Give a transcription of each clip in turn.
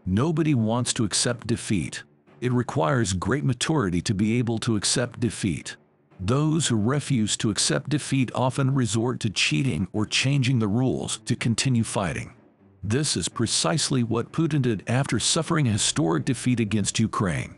Nobody wants to accept defeat. It requires great maturity to be able to accept defeat. Those who refuse to accept defeat often resort to cheating or changing the rules to continue fighting. This is precisely what Putin did after suffering a historic defeat against Ukraine.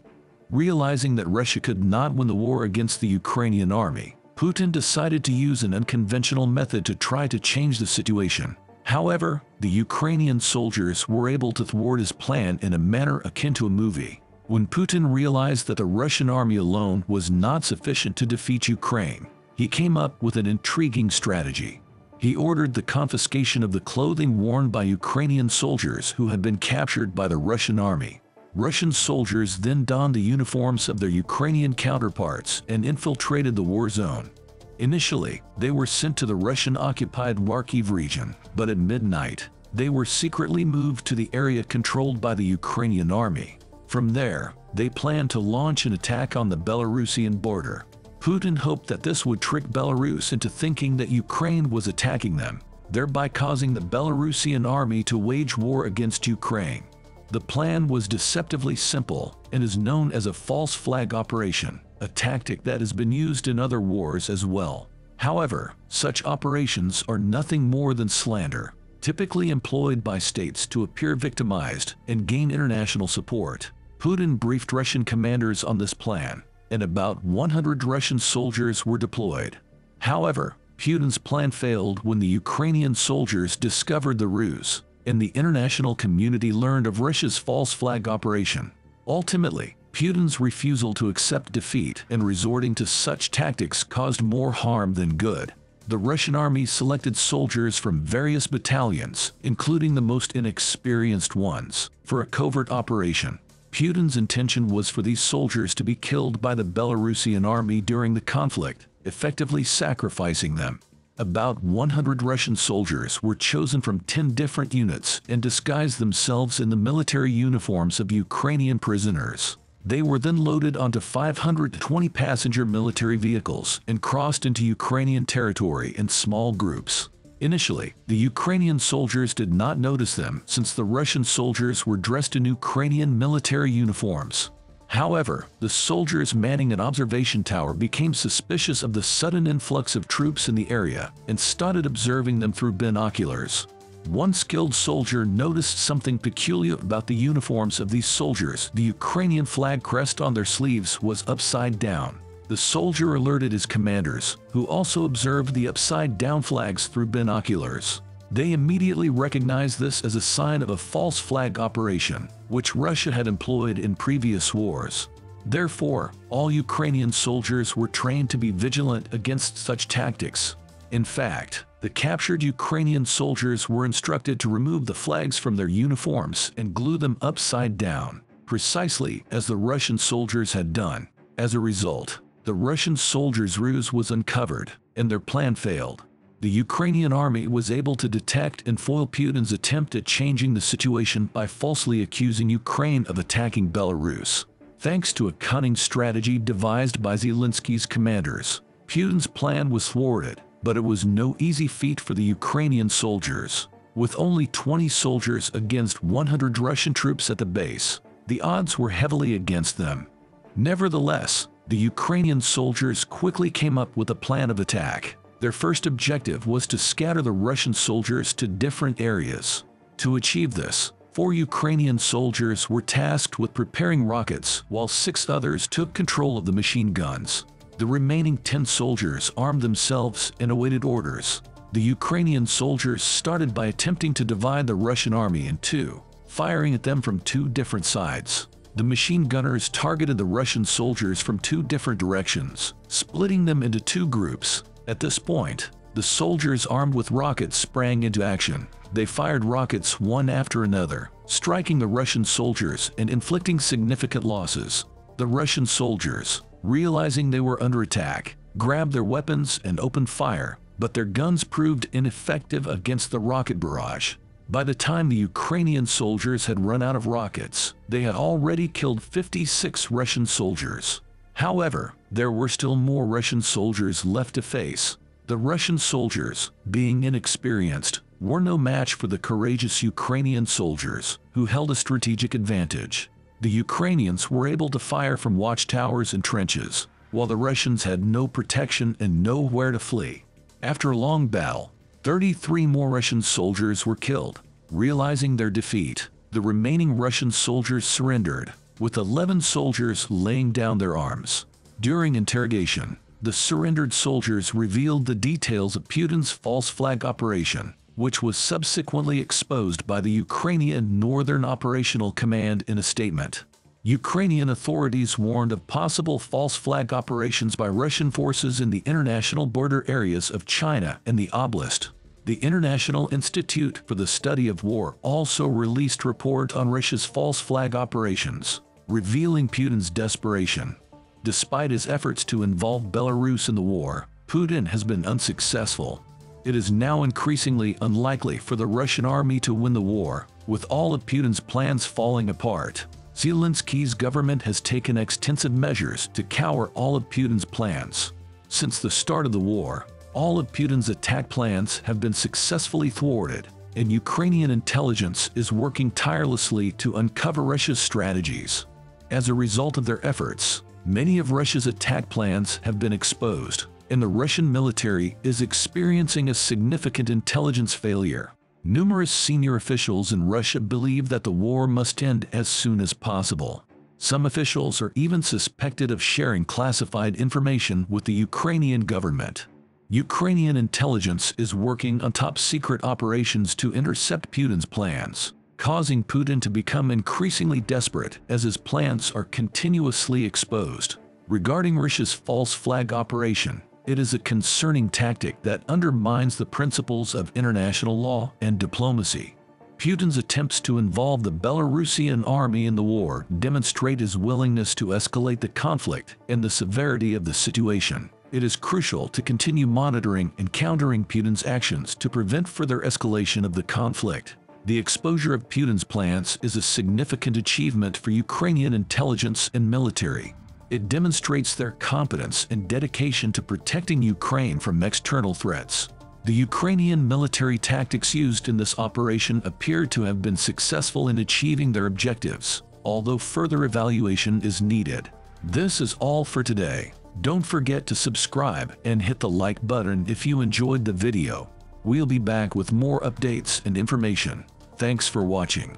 Realizing that Russia could not win the war against the Ukrainian army, Putin decided to use an unconventional method to try to change the situation. However, the Ukrainian soldiers were able to thwart his plan in a manner akin to a movie. When Putin realized that the Russian army alone was not sufficient to defeat Ukraine, he came up with an intriguing strategy. He ordered the confiscation of the clothing worn by Ukrainian soldiers who had been captured by the Russian army. Russian soldiers then donned the uniforms of their Ukrainian counterparts and infiltrated the war zone. Initially, they were sent to the Russian-occupied Kharkiv region, but at midnight, they were secretly moved to the area controlled by the Ukrainian army. From there, they planned to launch an attack on the Belarusian border. Putin hoped that this would trick Belarus into thinking that Ukraine was attacking them, thereby causing the Belarusian army to wage war against Ukraine. The plan was deceptively simple and is known as a false flag operation, a tactic that has been used in other wars as well. However, such operations are nothing more than slander, typically employed by states to appear victimized and gain international support. Putin briefed Russian commanders on this plan, and about 100 Russian soldiers were deployed. However, Putin's plan failed when the Ukrainian soldiers discovered the ruse, and the international community learned of Russia's false flag operation. Ultimately, Putin's refusal to accept defeat and resorting to such tactics caused more harm than good. The Russian army selected soldiers from various battalions, including the most inexperienced ones, for a covert operation. Putin's intention was for these soldiers to be killed by the Belarusian army during the conflict, effectively sacrificing them. About 100 Russian soldiers were chosen from 10 different units and disguised themselves in the military uniforms of Ukrainian prisoners. They were then loaded onto 520 passenger military vehicles and crossed into Ukrainian territory in small groups. Initially, the Ukrainian soldiers did not notice them since the Russian soldiers were dressed in Ukrainian military uniforms. However, the soldiers manning an observation tower became suspicious of the sudden influx of troops in the area and started observing them through binoculars. One skilled soldier noticed something peculiar about the uniforms of these soldiers. The Ukrainian flag crest on their sleeves was upside down. The soldier alerted his commanders, who also observed the upside-down flags through binoculars. They immediately recognized this as a sign of a false flag operation, which Russia had employed in previous wars. Therefore, all Ukrainian soldiers were trained to be vigilant against such tactics. In fact, the captured Ukrainian soldiers were instructed to remove the flags from their uniforms and glue them upside down, precisely as the Russian soldiers had done. As a result, the Russian soldiers' ruse was uncovered, and their plan failed. The Ukrainian army was able to detect and foil Putin's attempt at changing the situation by falsely accusing Ukraine of attacking Belarus. Thanks to a cunning strategy devised by Zelensky's commanders, Putin's plan was thwarted, but it was no easy feat for the Ukrainian soldiers. With only 20 soldiers against 100 Russian troops at the base, the odds were heavily against them. Nevertheless, the Ukrainian soldiers quickly came up with a plan of attack. Their first objective was to scatter the Russian soldiers to different areas. To achieve this, 4 Ukrainian soldiers were tasked with preparing rockets, while 6 others took control of the machine guns. The remaining 10 soldiers armed themselves and awaited orders. The Ukrainian soldiers started by attempting to divide the Russian army in two, firing at them from 2 different sides. The machine gunners targeted the Russian soldiers from 2 different directions, splitting them into 2 groups. At this point, the soldiers armed with rockets sprang into action. They fired rockets one after another, striking the Russian soldiers and inflicting significant losses. The Russian soldiers, realizing they were under attack, grabbed their weapons and opened fire, but their guns proved ineffective against the rocket barrage. By the time the Ukrainian soldiers had run out of rockets, they had already killed 56 Russian soldiers. However, there were still more Russian soldiers left to face. The Russian soldiers, being inexperienced, were no match for the courageous Ukrainian soldiers, who held a strategic advantage. The Ukrainians were able to fire from watchtowers and trenches, while the Russians had no protection and nowhere to flee. After a long battle, 33 more Russian soldiers were killed. Realizing their defeat, the remaining Russian soldiers surrendered, with 11 soldiers laying down their arms. During interrogation, the surrendered soldiers revealed the details of Putin's false flag operation, which was subsequently exposed by the Ukrainian Northern Operational Command in a statement. Ukrainian authorities warned of possible false flag operations by Russian forces in the international border areas of China and the Oblast. The International Institute for the Study of War also released a report on Russia's false flag operations, revealing Putin's desperation. Despite his efforts to involve Belarus in the war, Putin has been unsuccessful. It is now increasingly unlikely for the Russian army to win the war, with all of Putin's plans falling apart. Zelensky's government has taken extensive measures to counter all of Putin's plans. Since the start of the war, all of Putin's attack plans have been successfully thwarted, and Ukrainian intelligence is working tirelessly to uncover Russia's strategies. As a result of their efforts, many of Russia's attack plans have been exposed, and the Russian military is experiencing a significant intelligence failure. Numerous senior officials in Russia believe that the war must end as soon as possible. Some officials are even suspected of sharing classified information with the Ukrainian government. Ukrainian intelligence is working on top-secret operations to intercept Putin's plans, causing Putin to become increasingly desperate as his plans are continuously exposed. Regarding Russia's false flag operation, it is a concerning tactic that undermines the principles of international law and diplomacy. Putin's attempts to involve the Belarusian army in the war demonstrate his willingness to escalate the conflict and the severity of the situation. It is crucial to continue monitoring and countering Putin's actions to prevent further escalation of the conflict. The exposure of Putin's plans is a significant achievement for Ukrainian intelligence and military. It demonstrates their competence and dedication to protecting Ukraine from external threats. The Ukrainian military tactics used in this operation appear to have been successful in achieving their objectives, although further evaluation is needed. This is all for today. Don't forget to subscribe and hit the like button if you enjoyed the video. We'll be back with more updates and information. Thanks for watching.